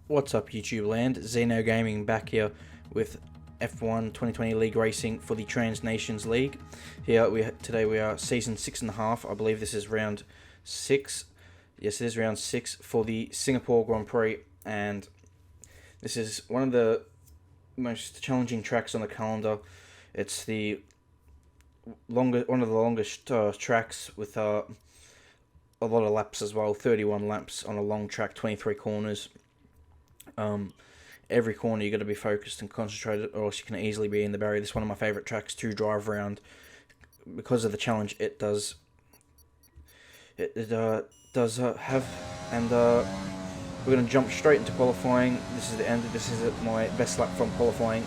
What's up, YouTube land? Xeno Gaming back here with F1 2020 League Racing for the Trans Nations League. Today we are season 6.5. I believe this is round 6. Yes, it is round 6 for the Singapore Grand Prix, and this is one of the most challenging tracks on the calendar. It's one of the longest tracks with a lot of laps as well. 31 laps on a long track, 23 corners. Every corner you got to be focused and concentrated, or else you can easily be in the barrier. This is one of my favourite tracks to drive around because of the challenge it does. Have, and we're going to jump straight into qualifying. This is the end. This is my best lap from qualifying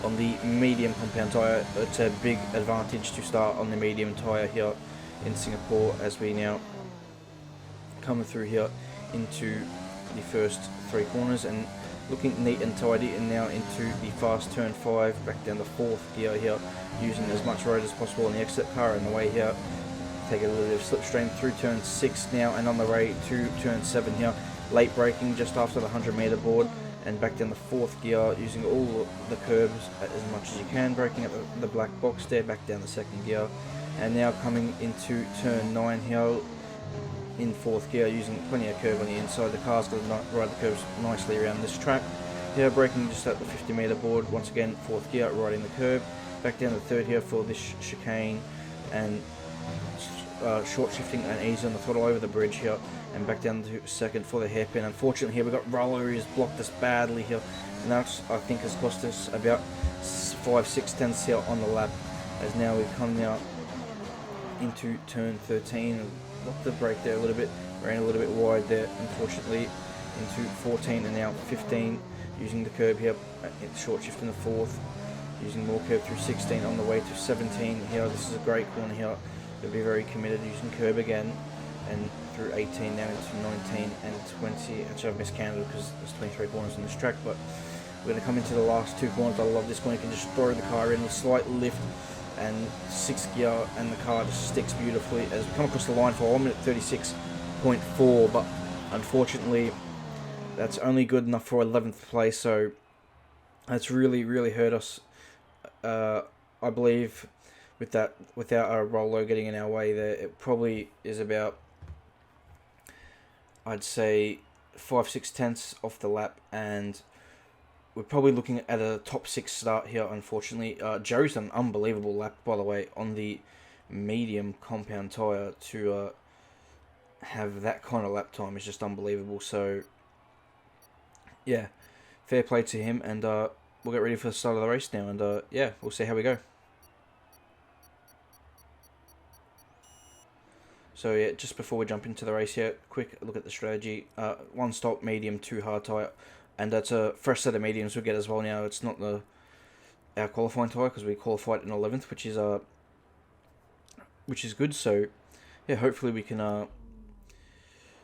on the medium compound tyre. It's a big advantage to start on the medium tyre here in Singapore, as we now come through here into the first 3 corners and looking neat and tidy, and now into the fast turn 5, back down the 4th gear here, using as much road as possible on the exit car in the way here. Take a little bit of slipstream through turn 6 now, and on the way to turn 7 here, late braking just after the 100-meter board, and back down the 4th gear, using all the curbs as much as you can, braking at the black box there, back down the 2nd gear, and now coming into turn 9 here in 4th gear, using plenty of curb on the inside. The car's going to ride the curves nicely around this track. Here, braking just at the 50-meter board, once again 4th gear, riding the curb, back down the 3rd here for this chicane, and short shifting and easy on the throttle over the bridge here, and back down to 2nd for the hairpin. Unfortunately here we've got Roller, who's blocked us badly here, and that I think has cost us about 5-6 tenths here on the lap, as now we've come now into turn 13, locked the brake there a little bit, ran a little bit wide there unfortunately, into 14 and now 15, using the curb here, short shift in the 4th, using more curb through 16 on the way to 17 here. This is a great corner here, you'll be very committed, using curb again, and through 18 now into 19 and 20. Actually I've miscounted because there's 23 corners on this track, but we're going to come into the last 2 corners. I love this corner, you can just throw the car in with a slight lift and 6th gear, and the car just sticks beautifully as we come across the line for 1 minute 36.4, but unfortunately that's only good enough for 11th place, so that's really hurt us. I believe without a Rolo getting in our way there, it probably is about, I'd say, 5-6 tenths off the lap, and we're probably looking at a top 6 start here, unfortunately. Joe's done an unbelievable lap, by the way, on the medium compound tyre. To have that kind of lap time is just unbelievable. So, yeah, fair play to him, and we'll get ready for the start of the race now, and yeah, we'll see how we go. So yeah, just before we jump into the race here, quick look at the strategy. 1 stop, medium, 2 hard tyre. And that's a fresh set of mediums we get as well now. It's not our qualifying tyre, because we qualified in 11th, which is good. So yeah, hopefully we can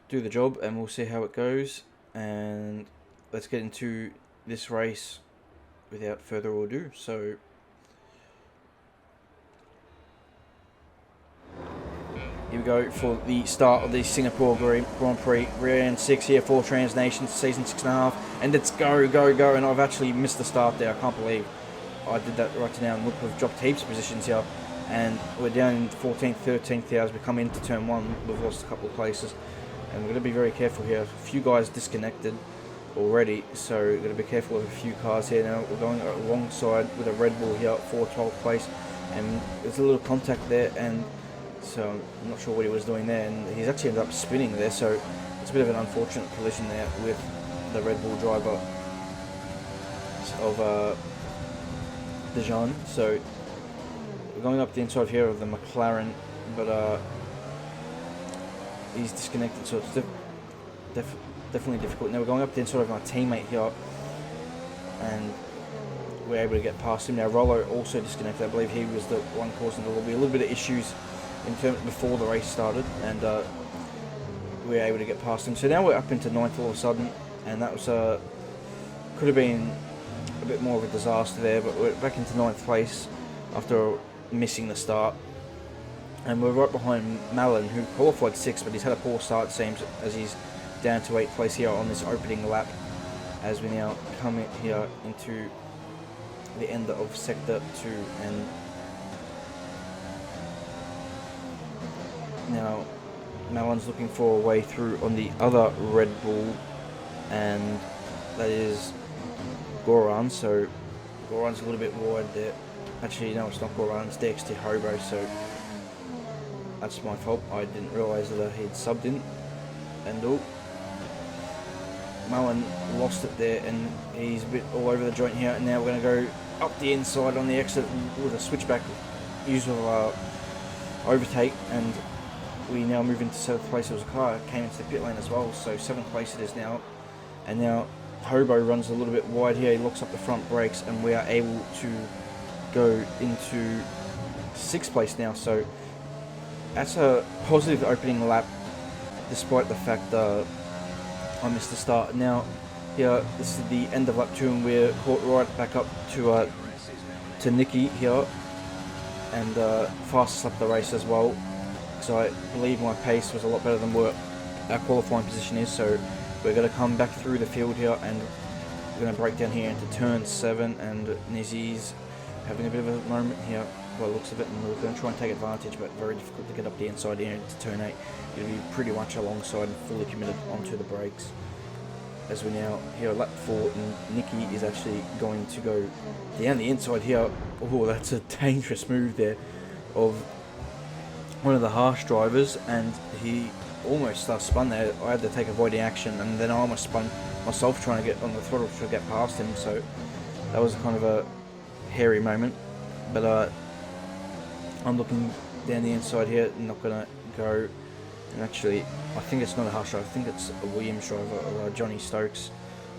do the job, and we'll see how it goes. And let's get into this race without further ado. So here we go for the start of the Singapore Grand Prix, round 6 here for Trans Nations, season 6.5, and let's go, and I've actually missed the start there. I can't believe I did that right to now, and look, we've dropped heaps of positions here, and we're down in 14th, 13th here as we come into turn 1. We've lost a couple of places, and we're going to be very careful here. A few guys disconnected already, so we're going to be careful of a few cars here now. We're going alongside with a Red Bull here for 12th place, and there's a little contact there, and so I'm not sure what he was doing there, and he's actually ended up spinning there, so it's a bit of an unfortunate collision there with the Red Bull driver of Dijon. So we're going up the inside here of the McLaren, but he's disconnected, so it's definitely difficult. Now we're going up the inside of my teammate here, and we're able to get past him. Now Rollo also disconnected. I believe he was the one causing a little bit of issues before the race started, and we were able to get past him. So now we're up into 9th all of a sudden, and that was could have been a bit more of a disaster there, but we're back into 9th place after missing the start, and we're right behind Malin, who qualified 6th, but he's had a poor start, it seems, as he's down to 8th place here on this opening lap. as we now come in here into the end of sector 2, and now Malon's looking for a way through on the other Red Bull, and that is Goran. So Goran's a little bit wide there. Actually, no, it's not Goran, it's DXT Hobo, so that's my fault. I didn't realise that he'd subbed in. And Malon lost it there, and he's a bit all over the joint here. And now we're going to go up the inside on the exit with a switchback use of overtake, and we now move into 7th place. There was a car that came into the pit lane as well, so 7th place it is now. And now Hobo runs a little bit wide here, he locks up the front brakes, and we are able to go into 6th place now. So that's a positive opening lap, despite the fact I missed the start. Now, here, this is the end of lap 2, and we're caught right back up to Nicky here, and fastest lap of the race as well. So I believe my pace was a lot better than what our qualifying position is. So we're going to come back through the field here, and we're going to break down here into turn 7, and Nizzy's having a bit of a moment here by the looks of it, and we're going to try and take advantage, but very difficult to get up the inside here into turn 8. It'll be pretty much alongside and fully committed onto the brakes. As we now here lap 4, and Nicky is actually going to go down the inside here. Oh, that's a dangerous move there of one of the harsh drivers, and he almost spun there. I had to take avoiding action, and then I almost spun myself trying to get on the throttle to get past him, so that was kind of a hairy moment. But I'm looking down the inside here, not going to go, and actually I think it's not a harsh driver, I think it's a Williams driver, or Johnny Stokes.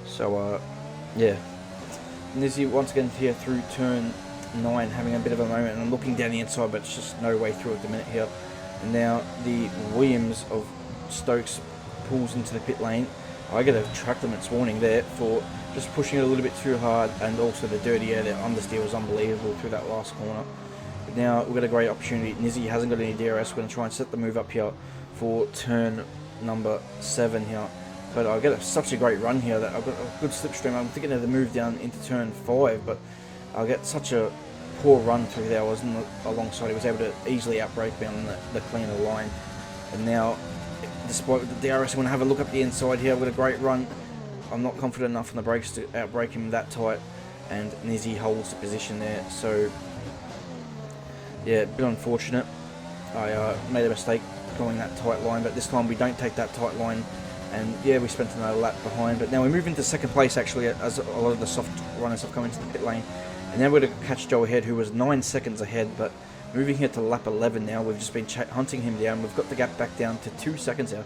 So yeah, Nizzy once again here through turn 9 having a bit of a moment, and I'm looking down the inside, but it's just no way through at the minute here. And now the Williams of Stokes pulls into the pit lane. I get a track limits warning there for just pushing it a little bit too hard, and also the dirty air, the understeer was unbelievable through that last corner. But now we've got a great opportunity. Nizzy hasn't got any DRS. We're going to try and set the move up here for turn number 7 here. But I get such a great run here that I've got a good slipstream. I'm thinking of the move down into turn 5, but I'll get such a poor run through there. I was alongside. He was able to easily outbrake me on the cleaner line. And now, despite the DRS, I'm going to have a look up the inside here. I've got a great run. I'm not confident enough on the brakes to outbrake him that tight, and Nizzy holds the position there. So yeah, a bit unfortunate. I made a mistake going that tight line, but this time we don't take that tight line, and yeah, we spent another lap behind. But now we move into 2nd place actually, as a lot of the soft runners have come into the pit lane. And now we're going to catch Joe ahead, who was 9 seconds ahead, but moving here to lap 11 now. We've just been hunting him down. We've got the gap back down to 2 seconds now.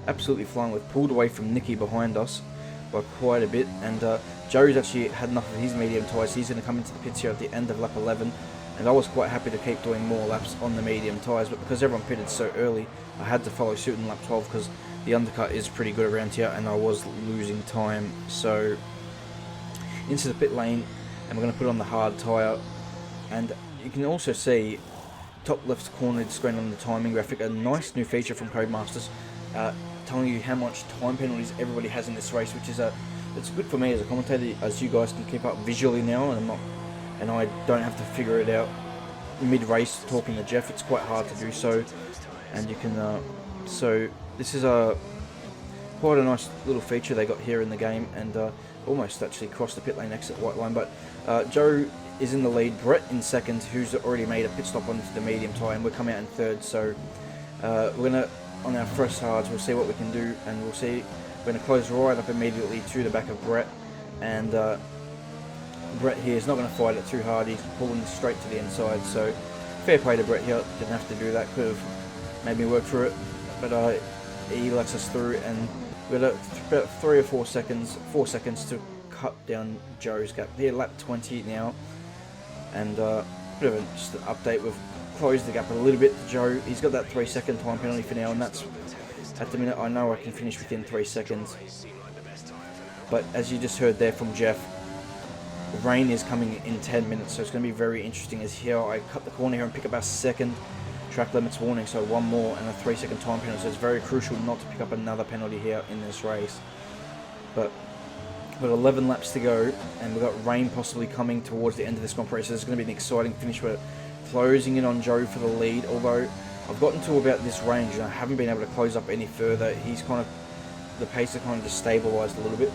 Absolutely flying. We've pulled away from Nicky behind us by quite a bit, and Joe's actually had enough of his medium tyres. He's going to come into the pits here at the end of lap 11, and I was quite happy to keep doing more laps on the medium tyres, but because everyone pitted so early, I had to follow suit in lap 12 because the undercut is pretty good around here, and I was losing time. So into the pit lane, and we're going to put on the hard tyre, and you can also see top left corner screen on the timing graphic, a nice new feature from Codemasters, telling you how much time penalties everybody has in this race, which is it's good for me as a commentator, as you guys can keep up visually now, and I don't have to figure it out mid-race talking to Jeff. It's quite hard to do so, and you can so this is quite a nice little feature they got here in the game, and almost actually crossed the pit lane exit white line. But Joe is in the lead, Brett in 2nd, who's already made a pit stop onto the medium tyre, and we're coming out in 3rd. So we're going to, on our first hards, we'll see what we can do, and we'll see. We're going to close right up immediately to the back of Brett, and Brett here is not going to fight it too hard. He's pulling straight to the inside, so fair play to Brett here. Didn't have to do that, could have made me work for it, but he lets us through, and we've got about 3 or 4 seconds, 4 seconds to cut down Joe's gap. Here, lap 20 now, and bit of just an update. We've closed the gap a little bit to Joe. He's got that 3-second time penalty for now, and that's at the minute. I know I can finish within 3 seconds, but as you just heard there from Jeff, rain is coming in 10 minutes, so it's going to be very interesting. As here I cut the corner here and pick up our 2nd track limits warning, so 1 more and a 3-second time penalty. So it's very crucial not to pick up another penalty here in this race. But We've got 11 laps to go, and we've got rain possibly coming towards the end of this Grand Prix, so it's going to be an exciting finish. We're closing in on Joe for the lead, although I've gotten to about this range and I haven't been able to close up any further. He's kind of, the pace has kind of just stabilised a little bit.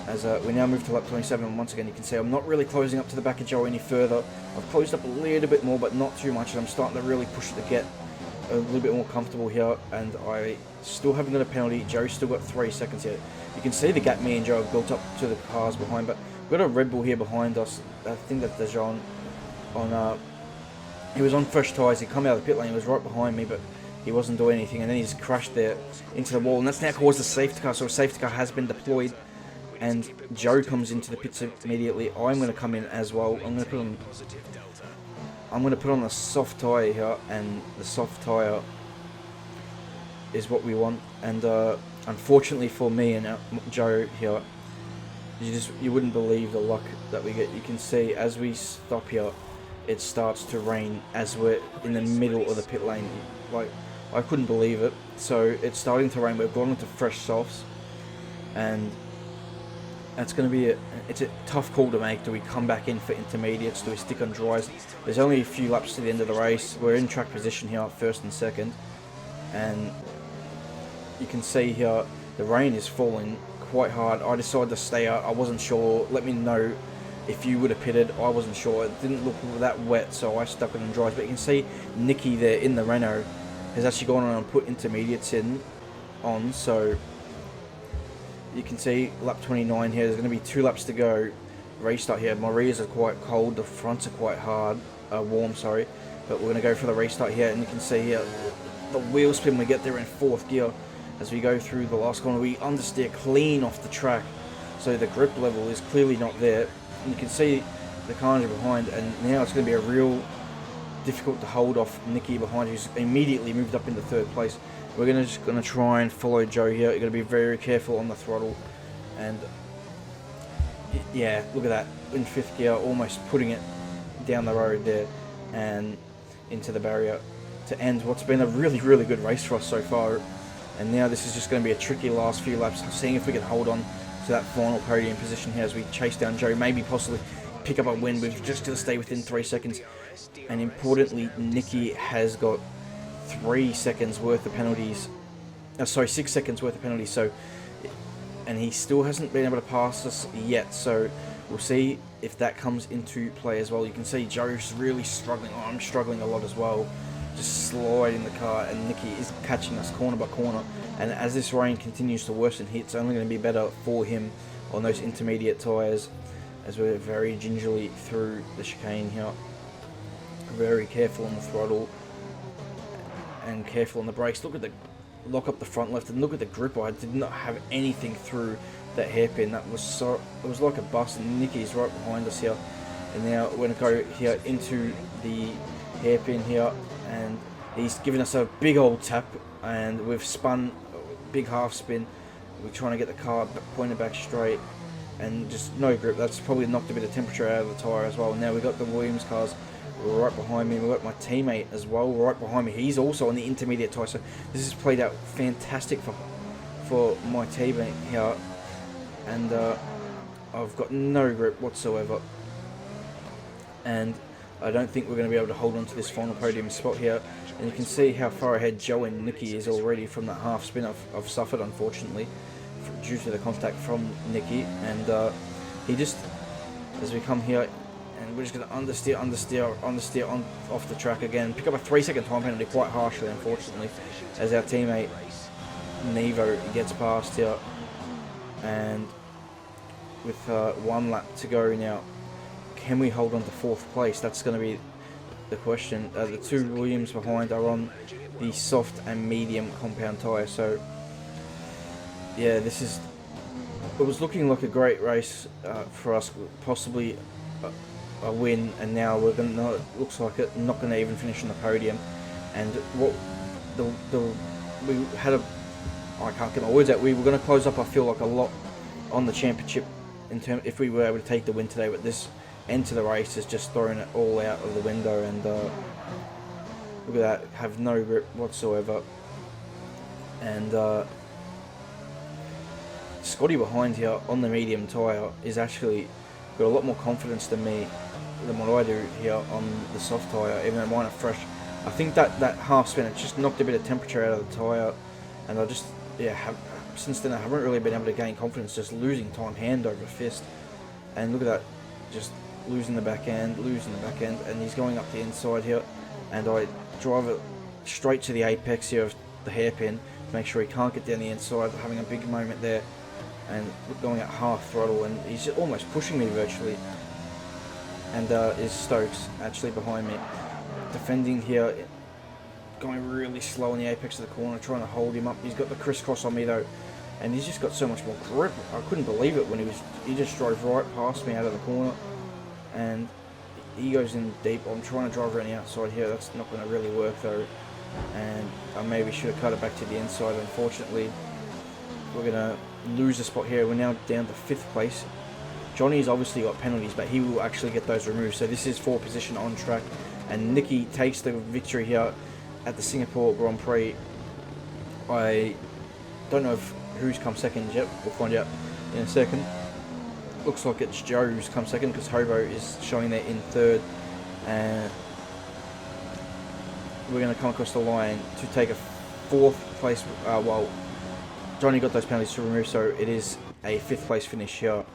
As we now move to lap 27, and once again you can see I'm not really closing up to the back of Joe any further. I've closed up a little bit more, but not too much, and I'm starting to really push to get a little bit more comfortable here, and I still haven't got a penalty. Joe's still got 3 seconds here. You can see the gap me and Joe have built up to the cars behind, but we've got a Red Bull here behind us. I think that Dejan he was on fresh tyres. He come out of the pit lane, he was right behind me, but he wasn't doing anything, and then he's crashed there into the wall, and that's now caused a safety car, so a safety car has been deployed, and Joe comes into the pits immediately. I'm going to come in as well. I'm going to put on a soft tyre here, and the soft tyre is what we want, and unfortunately for me and Joe here, you wouldn't believe the luck that we get. You can see as we stop here, it starts to rain as we're in the middle of the pit lane. Like, I couldn't believe it. So it's starting to rain. We've gone into fresh softs, and that's going to be it's a tough call to make. Do we come back in for intermediates? Do we stick on dries? There's only a few laps to the end of the race. We're in track position here, first and second, and you can see here the rain is falling quite hard. I decided to stay out. I wasn't sure. Let me know if you would have pitted. I wasn't sure. It didn't look that wet, so I stuck it on dries. But you can see Nicky there in the Renault has actually gone on and put intermediates on. So you can see lap 29 here. There's going to be 2 laps to go. Restart here. My rears are quite cold. The fronts are quite warm. Sorry, but we're going to go for the restart here, and you can see here the wheel spin we get there in 4th gear. As we go through the last corner, we understeer clean off the track, so the grip level is clearly not there. And you can see the carnage behind, and now it's going to be a real difficult to hold off Nicky behind, who's immediately moved up into 3rd place. We're just going to try and follow Joe here. You're going to be very careful on the throttle, and yeah, look at that, in 5th gear, almost putting it down the road there and into the barrier to end what's been a really, really good race for us so far. And now this is just going to be a tricky last few laps, seeing if we can hold on to that final podium position here as we chase down Joe, maybe possibly pick up a win. We've just got to stay within 3 seconds. And importantly, Nicky has got 3 seconds worth of penalties. 6 seconds worth of penalties. So, and he still hasn't been able to pass us yet. So we'll see if that comes into play as well. You can see Joe's really struggling. I'm struggling a lot as well, just sliding the car, and Nicky is catching us corner by corner. And as this rain continues to worsen, it's only going to be better for him on those intermediate tyres, as we're very gingerly through the chicane here. Very careful on the throttle and careful on the brakes. Look at the lock up the front left, and look at the grip. I did not have anything through that hairpin. That was so, it was like a bus, and Nicky's right behind us here. And now we're going to go here into the hairpin here, and he's given us a big old tap, and we've spun a big half spin. We're trying to get the car pointed back straight, and just no grip. That's probably knocked a bit of temperature out of the tyre as well. Now we've got the Williams cars right behind me. We've got my teammate as well right behind me. He's also on the intermediate tyre, so this has played out fantastic for my teammate here, and I've got no grip whatsoever, and I don't think we're going to be able to hold on to this final podium spot here. And you can see how far ahead Joe and Nicky is already from that half spin I've suffered, unfortunately, due to the contact from Nicky. And he just, as we come here, and we're just going to understeer off the track again, pick up a 3-second time penalty quite harshly, unfortunately, as our teammate Nevo gets past here. And with 1 lap to go now, can we hold on to 4th place? That's going to be the question. The 2 Williams behind are on the soft and medium compound tyre. So yeah, it was looking like a great race for us, possibly a win, and now we're going to, looks like it, not going to even finish on the podium. And what we had I can't get my words out. We were going to close up, I feel like, a lot on the championship if we were able to take the win today, but this end to the race has just thrown it all out of the window. And look at that, have no grip whatsoever, and Scotty behind here on the medium tyre is actually got a lot more confidence than me, than what I do here on the soft tyre, even though mine are fresh. I think that half spin, it just knocked a bit of temperature out of the tyre, and I just, since then I haven't really been able to gain confidence, just losing time hand over fist. And look at that, just losing the back end, and he's going up the inside here, and I drive it straight to the apex here of the hairpin to make sure he can't get down the inside, having a big moment there, and going at half throttle, and he's almost pushing me virtually. And is Stokes actually behind me, defending here, going really slow in the apex of the corner, trying to hold him up. He's got the crisscross on me though, and he's just got so much more grip. I couldn't believe it when he just drove right past me out of the corner, and he goes in deep. I'm trying to drive around the outside here. That's not going to really work though, and I maybe should have cut it back to the inside. Unfortunately, we're going to lose the spot here. We're now down to 5th place. Johnny's obviously got penalties, but he will actually get those removed. So this is 4th position on track, and Nicky takes the victory here at the Singapore Grand Prix. I don't know who's come second yet. We'll find out in a second. Looks like it's Joe who's come second, because Hobo is showing there in 3rd, and we're going to come across the line to take a 4th place. Well, Johnny got those penalties to remove, so it is a 5th place finish here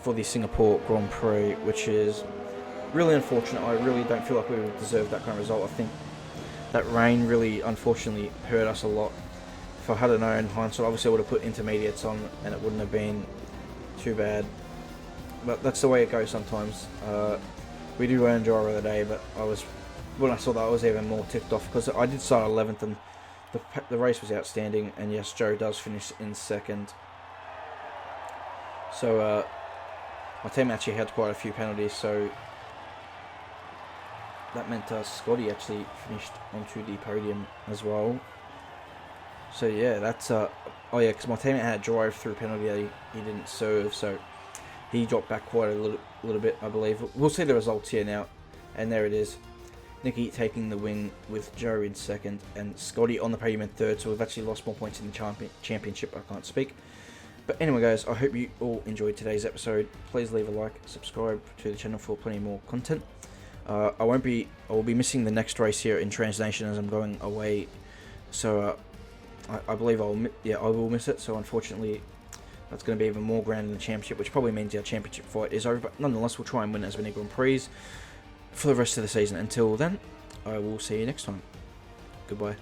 for the Singapore Grand Prix, which is really unfortunate. I really don't feel like we deserved that kind of result. I think that rain really unfortunately hurt us a lot. If I had known in hindsight, obviously I would have put intermediates on and it wouldn't have been too bad, but that's the way it goes sometimes. We do earn driver of the day, but when I saw that, I was even more ticked off, because I did start 11th and the race was outstanding, and yes, Joe does finish in 2nd. So my team actually had quite a few penalties, so that meant Scotty actually finished onto the podium as well. So yeah, that's oh yeah, because my teammate had a drive-through penalty that he didn't serve, so he dropped back quite a little bit, I believe. We'll see the results here now, and there it is. Nicky taking the win with Joe in 2nd, and Scotty on the podium in 3rd. So we've actually lost more points in the championship. I can't speak. But anyway, guys, I hope you all enjoyed today's episode. Please leave a like, subscribe to the channel for plenty more content. I will be missing the next race here in Transnation as I'm going away. So I believe I will miss it. So unfortunately, that's going to be even more grand in the championship, which probably means our championship fight is over. But nonetheless, we'll try and win as many Grand Prix for the rest of the season. Until then, I will see you next time. Goodbye.